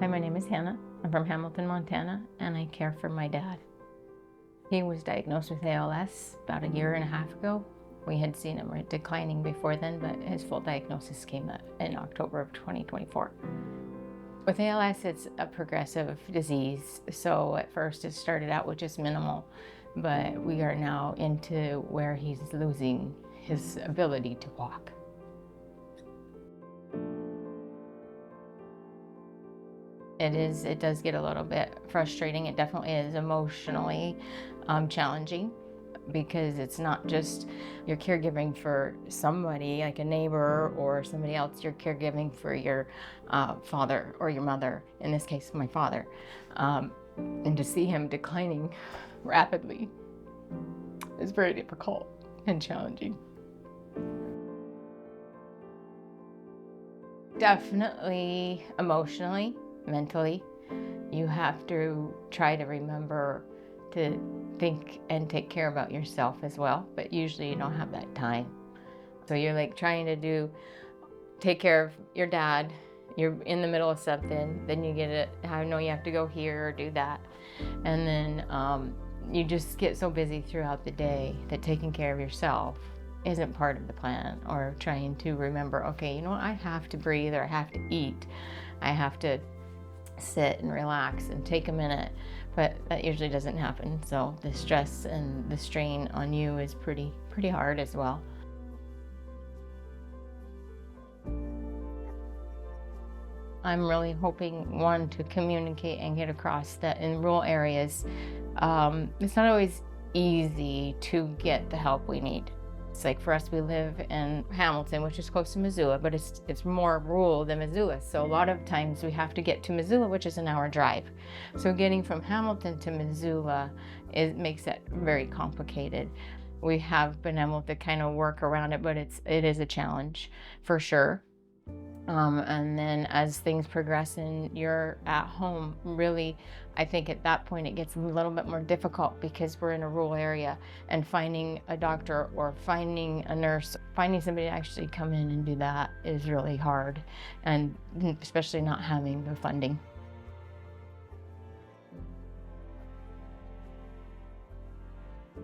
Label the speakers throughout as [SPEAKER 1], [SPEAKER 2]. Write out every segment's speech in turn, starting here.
[SPEAKER 1] Hi, my name is Hannah. I'm from Hamilton, Montana, and I care for my dad. He was diagnosed with ALS about a year and a half ago. We had seen him declining before then, but his full diagnosis came in October of 2024. With ALS, it's a progressive disease, so at first it started out with just minimal, but we are now into where he's losing his ability to walk. It does get a little bit frustrating. It definitely is emotionally challenging, because it's not just you're caregiving for somebody like a neighbor or somebody else. You're caregiving for your father or your mother, in this case my father, and to see him declining rapidly is very difficult and challenging. Definitely emotionally, mentally. You have to try to remember to think and take care about yourself as well, but usually you don't have that time. So you're like trying to take care of your dad, you're in the middle of something, then you get it, I know you have to go here or do that. And then you just get so busy throughout the day that taking care of yourself isn't part of the plan, or trying to remember, okay, you know what, I have to breathe, or I have to eat, I have to sit and relax and take a minute, but that usually doesn't happen. So the stress and the strain on you is pretty hard as well. I'm really hoping, one, to communicate and get across that in rural areas, it's not always easy to get the help we need. It's like for us, we live in Hamilton, which is close to Missoula, but it's more rural than Missoula. So a lot of times we have to get to Missoula, which is an hour drive. So getting from Hamilton to Missoula makes it very complicated. We have been able to kind of work around it, but it is a challenge for sure. And then as things progress and you're at home, really, I think at that point it gets a little bit more difficult, because we're in a rural area, and finding a doctor or finding a nurse, finding somebody to actually come in and do that is really hard, and especially not having the funding.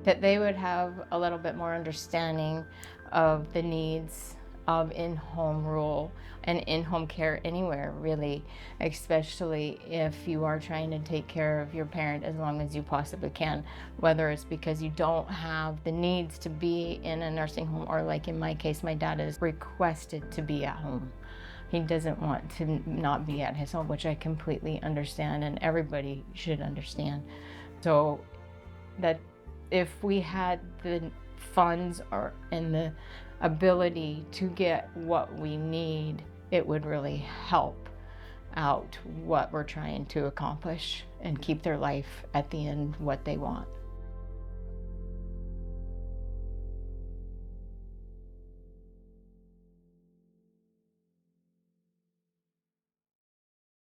[SPEAKER 1] That they would have a little bit more understanding of the needs of in-home rule and in-home care anywhere, really, especially if you are trying to take care of your parent as long as you possibly can, whether it's because you don't have the needs to be in a nursing home, or like in my case, my dad is requested to be at home. He doesn't want to not be at his home, which I completely understand, and everybody should understand. So that if we had the funds and the ability to get what we need, it would really help out what we're trying to accomplish and keep their life at the end what they want.